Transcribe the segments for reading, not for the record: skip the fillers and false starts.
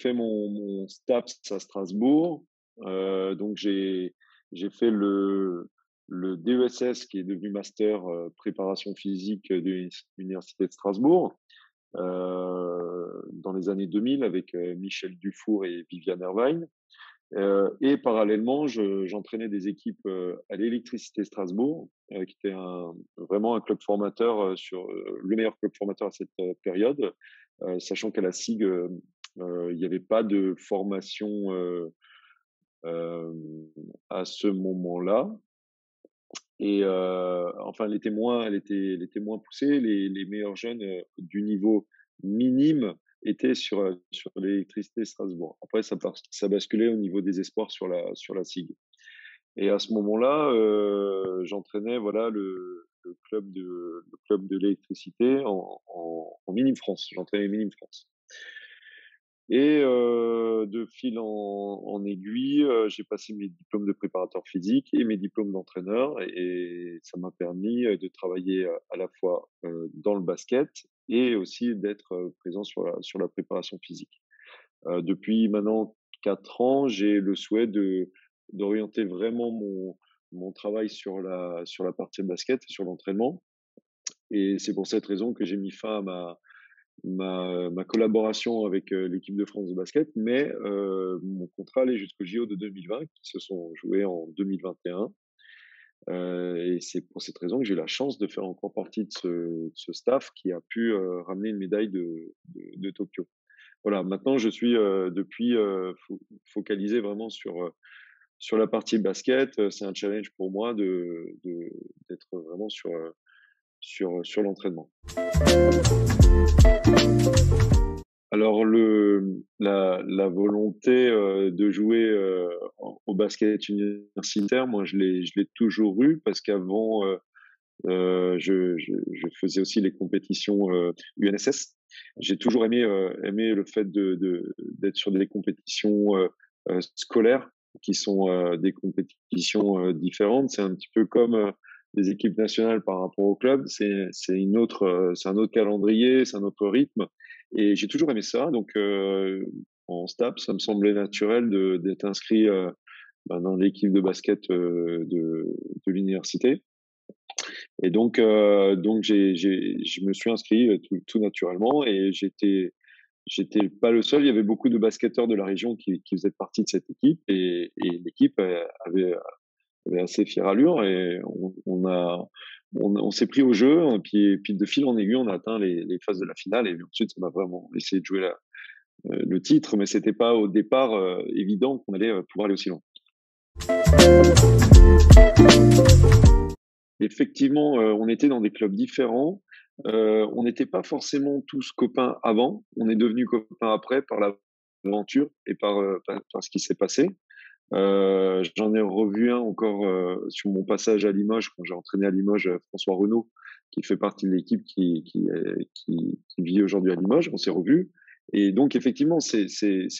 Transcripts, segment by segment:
fait mon STAPS à Strasbourg. Donc j'ai fait le DESS qui est devenu master préparation physique de l'université de Strasbourg dans les années 2000 avec Michel Dufour et Viviane Hervine. Et parallèlement, j'entraînais des équipes à l'Électricité Strasbourg, qui était vraiment un club formateur le meilleur club formateur à cette période, sachant qu'à la SIG, il n'y avait pas de formation euh, à ce moment-là. Et enfin, elle était moins poussée. Les meilleurs jeunes du niveau minime étaient sur l'électricité Strasbourg. Après, ça basculait au niveau des espoirs sur la SIG. Et à ce moment-là, j'entraînais voilà le club de l'électricité en Minime France. J'entraînais Minime France. Et de fil en aiguille, j'ai passé mes diplômes de préparateur physique et mes diplômes d'entraîneur et ça m'a permis de travailler à la fois dans le basket et aussi d'être présent sur la préparation physique. Depuis maintenant 4 ans, j'ai le souhait d'orienter vraiment mon travail sur la partie basket et sur l'entraînement. Et c'est pour cette raison que j'ai mis fin à ma collaboration avec l'équipe de France de basket, mais mon contrat allait jusqu'aux JO de 2020 qui se sont joués en 2021. Et c'est pour cette raison que j'ai eu la chance de faire encore partie de ce staff qui a pu ramener une médaille de Tokyo. Voilà, maintenant je suis depuis focalisé vraiment sur la partie basket. C'est un challenge pour moi d'être vraiment sur l'entraînement. Alors la volonté de jouer au basket universitaire, moi je l'ai toujours eu parce qu'avant je faisais aussi les compétitions UNSS. J'ai toujours aimé le fait d'être sur des compétitions scolaires qui sont des compétitions différentes. C'est un petit peu comme des équipes nationales par rapport au club. C'est un autre calendrier, c'est un autre rythme. Et j'ai toujours aimé ça. Donc en STAPS, ça me semblait naturel d'être inscrit dans l'équipe de basket de l'université. Et donc je me suis inscrit tout naturellement et j'étais pas le seul. Il y avait beaucoup de basketteurs de la région qui faisaient partie de cette équipe et l'équipe avait assez fière allure et on s'est pris au jeu et puis de fil en aiguille, on a atteint les phases de la finale et ensuite on a vraiment essayé de jouer le titre, mais c'était pas au départ évident qu'on allait pouvoir aller aussi loin. Effectivement, on était dans des clubs différents. On n'était pas forcément tous copains avant. On est devenus copains après par l'aventure et par ce qui s'est passé. J'en ai revu un encore sur mon passage à Limoges, quand j'ai entraîné à Limoges François Renaud, qui fait partie de l'équipe qui vit aujourd'hui à Limoges. On s'est revus. Et donc, effectivement, c'est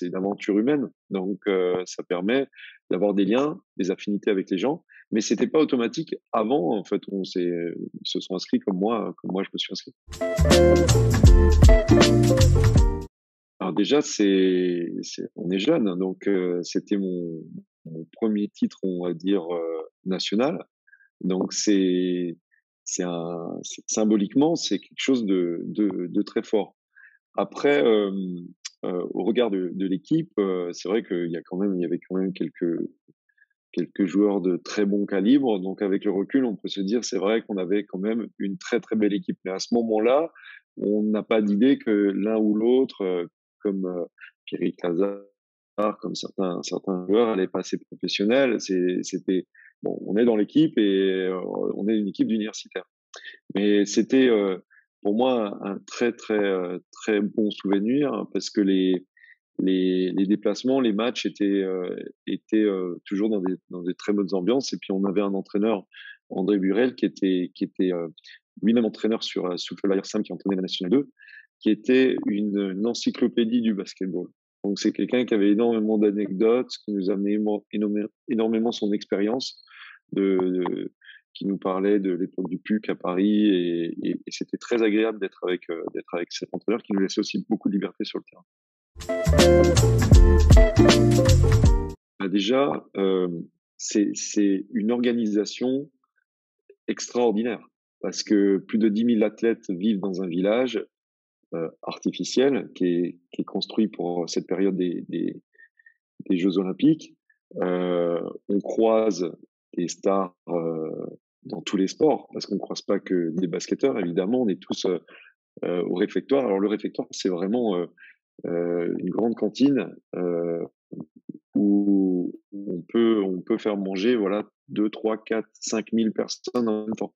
une aventure humaine. Donc, ça permet d'avoir des liens, des affinités avec les gens. Mais c'était pas automatique avant. En fait, ils se sont inscrits comme moi je me suis inscrit. Alors déjà, on est jeune, donc c'était mon premier titre, on va dire national. Donc symboliquement, c'est quelque chose de très fort. Après, au regard de l'équipe, c'est vrai il y avait quand même quelques joueurs de très bon calibre. Donc avec le recul, on peut se dire, c'est vrai qu'on avait quand même une très très belle équipe. Mais à ce moment-là, on n'a pas d'idée que l'un ou l'autre, comme Pierrick Hazard, comme certains joueurs, allaient passer professionnels. C'était bon, on est dans l'équipe et on est une équipe d'universitaires. Mais c'était pour moi un très très très bon souvenir hein, parce que les déplacements, les matchs étaient toujours dans des très bonnes ambiances. Et puis on avait un entraîneur, André Burel, qui était lui-même entraîneur sur Souffle Sam, qui entraînait la Nationale 2, qui était une encyclopédie du basketball. Donc c'est quelqu'un qui avait énormément d'anecdotes, qui nous amenait énormément son expérience, qui nous parlait de l'époque du PUC à Paris, et c'était très agréable d'être avec cet entraîneur qui nous laissait aussi beaucoup de liberté sur le terrain. Bah, déjà, c'est une organisation extraordinaire parce que plus de 10 000 athlètes vivent dans un village, artificiel qui est construit pour cette période des jeux olympiques. On croise des stars, dans tous les sports parce qu'on ne croise pas que des basketteurs évidemment, on est tous, au réfectoire. Alors le réfectoire, c'est vraiment, une grande cantine, où on peut faire manger, voilà, 2, 3, 4, 5 000 personnes en même temps.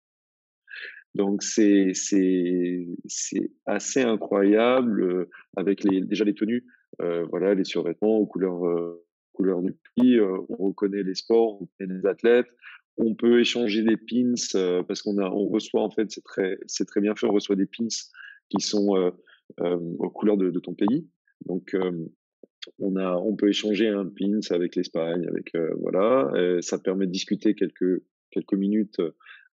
Donc c'est assez incroyable, avec déjà les tenues, voilà, les survêtements aux couleurs du pays, on reconnaît les sports, on reconnaît les athlètes. On peut échanger des pins, parce on reçoit en fait, c'est très bien fait, on reçoit des pins qui sont, aux couleurs de ton pays. Donc, on peut échanger un pins avec l'Espagne, avec, voilà, ça permet de discuter quelques minutes,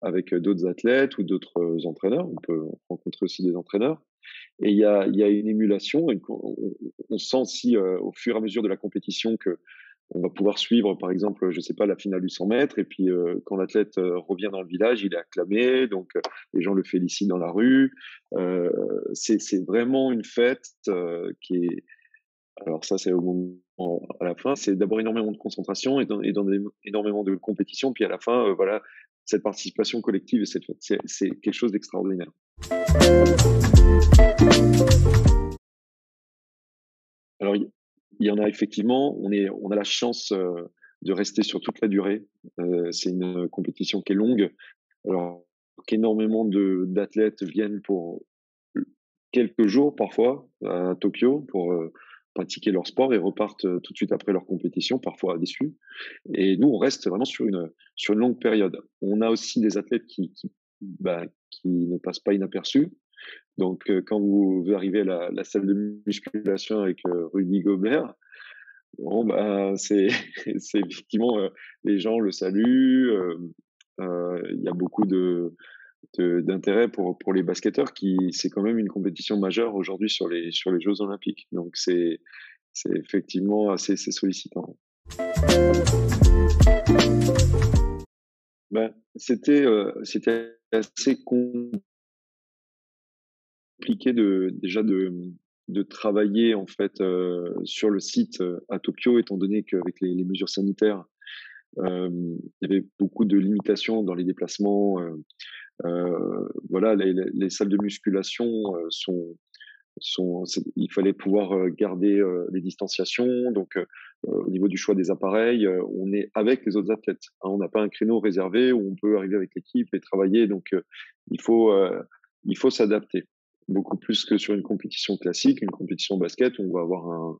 avec, d'autres athlètes ou d'autres, entraîneurs. On peut rencontrer aussi des entraîneurs et il y a une émulation et on sent aussi, au fur et à mesure de la compétition que on va pouvoir suivre, par exemple, je sais pas, la finale du 100 mètres et puis, quand l'athlète, revient dans le village, il est acclamé, donc, les gens le félicitent dans la rue. Heu, c'est vraiment une fête, qui est alors ça, c'est au moment à la fin, c'est d'abord énormément de concentration énormément de compétition, puis à la fin, voilà, cette participation collective et cette fête, c'est quelque chose d'extraordinaire. Alors il y en a effectivement, on a la chance, de rester sur toute la durée. C'est une compétition qui est longue, alors qu'énormément d'athlètes viennent pour quelques jours parfois à Tokyo pour, pratiquer leur sport et repartent, tout de suite après leur compétition, parfois déçus. Et nous, on reste vraiment sur une longue période. On a aussi des athlètes qui ne passent pas inaperçus. Donc, quand vous arrivez à la salle de musculation avec, Rudy Gobert, bon, bah, c'est c'est effectivement, les gens le saluent, il y a beaucoup d'intérêt pour les basketteurs qui c'est quand même une compétition majeure aujourd'hui sur les jeux olympiques. Donc c'est effectivement c'est sollicitant. Ben, c'était assez compliqué déjà de travailler en fait, sur le site, à Tokyo étant donné qu'avec les mesures sanitaires, il y avait beaucoup de limitations dans les déplacements, voilà, les salles de musculation, il fallait pouvoir, garder, les distanciations. Donc, au niveau du choix des appareils, on est avec les autres athlètes, hein. On n'a pas un créneau réservé où on peut arriver avec l'équipe et travailler. Donc, il faut, heu, il faut s'adapter. Beaucoup plus que sur une compétition classique, une compétition basket où on va avoir un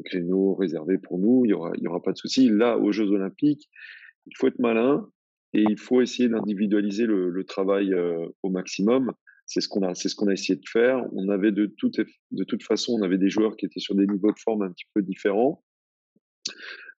créneau réservé pour nous, il y aura pas de souci. Là, aux Jeux olympiques, il faut être malin et il faut essayer d'individualiser le travail, au maximum. C'est ce qu'on a essayé de faire. De toute façon, on avait des joueurs qui étaient sur des niveaux de forme un petit peu différents.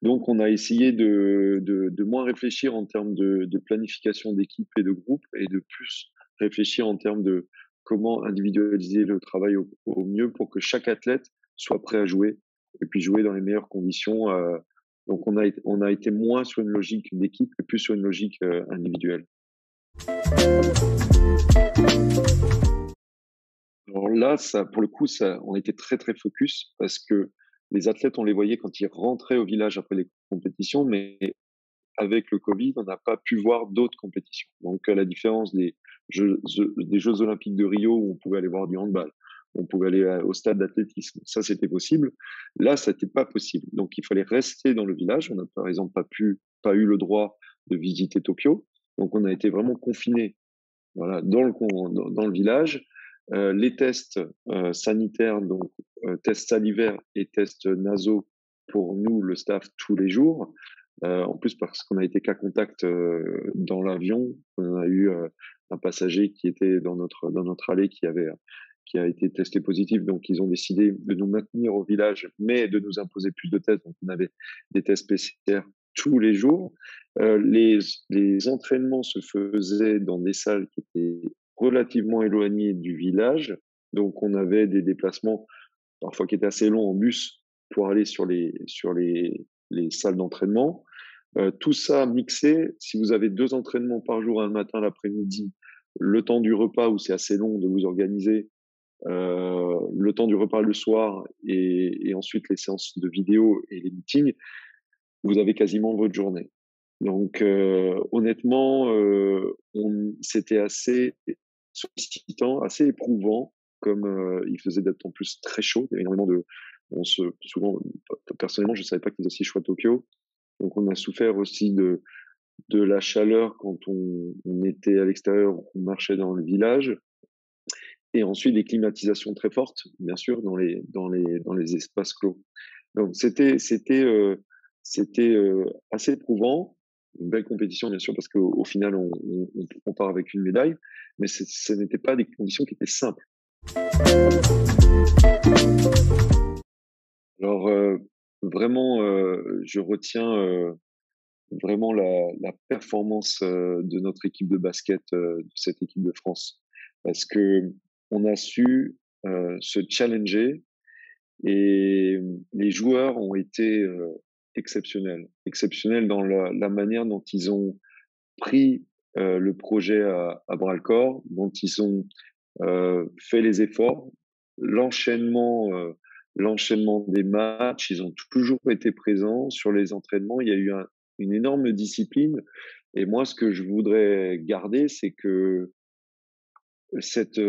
Donc on a essayé de moins réfléchir en termes de planification d'équipe et de groupe et de plus réfléchir en termes de comment individualiser le travail au mieux pour que chaque athlète soit prêt à jouer et puis jouer dans les meilleures conditions, donc on a été moins sur une logique d'équipe et plus sur une logique, individuelle. Alors là, ça pour le coup, ça on était très, très focus parce que les athlètes, on les voyait quand ils rentraient au village après les compétitions, mais avec le Covid, on n'a pas pu voir d'autres compétitions. Donc, à la différence des Jeux olympiques de Rio où on pouvait aller voir du handball, on pouvait aller au stade d'athlétisme, ça c'était possible. Là, ça n'était pas possible. Donc, il fallait rester dans le village. On n'a par exemple pas eu le droit de visiter Tokyo. Donc, on a été vraiment confinés, voilà, dans le village. Les tests sanitaires, donc tests salivaires et tests nasaux pour nous, le staff, tous les jours. En plus, parce qu'on a été cas contact dans l'avion, on a eu un passager qui était dans notre allée qui a été testé positif, donc ils ont décidé de nous maintenir au village, mais de nous imposer plus de tests. Donc on avait des tests PCR tous les jours. Les entraînements se faisaient dans des salles qui étaient relativement éloignées du village, donc on avait des déplacements. parfois qui étaient assez longs en bus pour aller sur les salles d'entraînement. Tout ça mixé, si vous avez 2 entraînements par jour, un le matin, l'après-midi, le temps du repas où c'est assez long de vous organiser, le temps du repas le soir et ensuite les séances de vidéo et les meetings, vous avez quasiment votre journée. Donc honnêtement, c'était assez sollicitant, assez éprouvant comme, il faisait d'être en plus très chaud. Il y avait énormément de on se souvent personnellement, je ne savais pas qu'il faisait aussi chaud à Tokyo, donc on a souffert aussi de la chaleur quand on était à l'extérieur, on marchait dans le village et ensuite des climatisations très fortes, bien sûr, dans les espaces clos. Donc c'était assez éprouvant, une belle compétition bien sûr parce qu'au final on part avec une médaille, mais ce n'était pas des conditions qui étaient simples. Alors, vraiment, je retiens, vraiment la performance, de notre équipe de basket, de cette équipe de France. Parce qu'on a su, se challenger et les joueurs ont été, exceptionnels. Exceptionnels dans la manière dont ils ont pris, le projet à bras-le-corps, dont ils ont, fait les efforts. L'enchaînement, l'enchaînement des matchs, ils ont toujours été présents sur les entraînements. Il y a eu une énorme discipline et moi, ce que je voudrais garder, c'est que cette,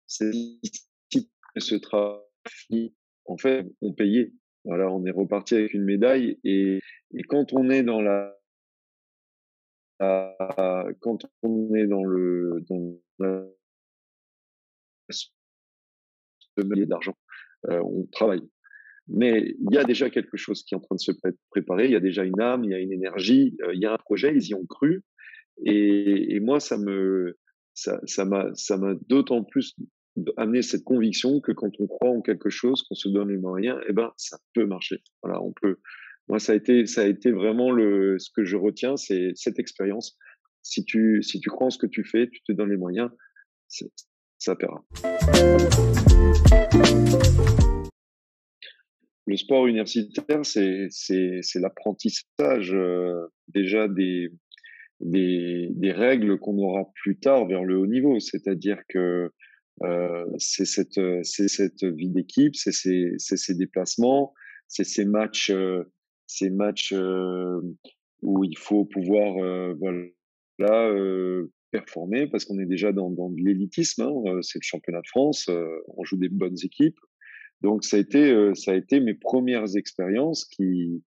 cette discipline, ce travail, en fait, on payait. Voilà, on est reparti avec une médaille et quand on est quand on est dans la d'argent, on travaille. Mais il y a déjà quelque chose qui est en train de se préparer, il y a déjà une âme, il y a une énergie, il y a un projet, ils y ont cru et moi ça m'a d'autant plus amené cette conviction que quand on croit en quelque chose, qu'on se donne les moyens, eh ben, ça peut marcher. Voilà, on peut. Moi, ça a été vraiment ce que je retiens, c'est cette expérience. Si tu crois en ce que tu fais, tu te donnes les moyens, c'est ça paiera. Le sport universitaire, c'est l'apprentissage, déjà des règles qu'on aura plus tard vers le haut niveau. C'est-à-dire que, c'est cette vie d'équipe, c'est ces déplacements, c'est ces matchs, où il faut pouvoir, voilà, performer parce qu'on est déjà dans de l'élitisme, hein, c'est le championnat de France, on joue des bonnes équipes. Donc ça a été mes premières expériences qui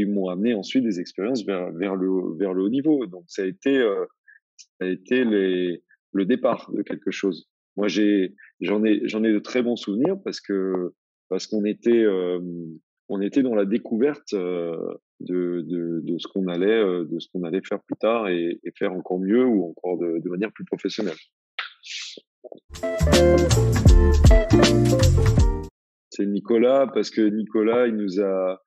m'ont amené ensuite des expériences vers le haut niveau. Donc ça a été le départ de quelque chose. Moi j'en ai de très bons souvenirs parce qu'on était, on était dans la découverte, de ce qu'on allait faire plus tard et faire encore mieux ou encore de manière plus professionnelle. C'est Nicolas parce que Nicolas, il nous a,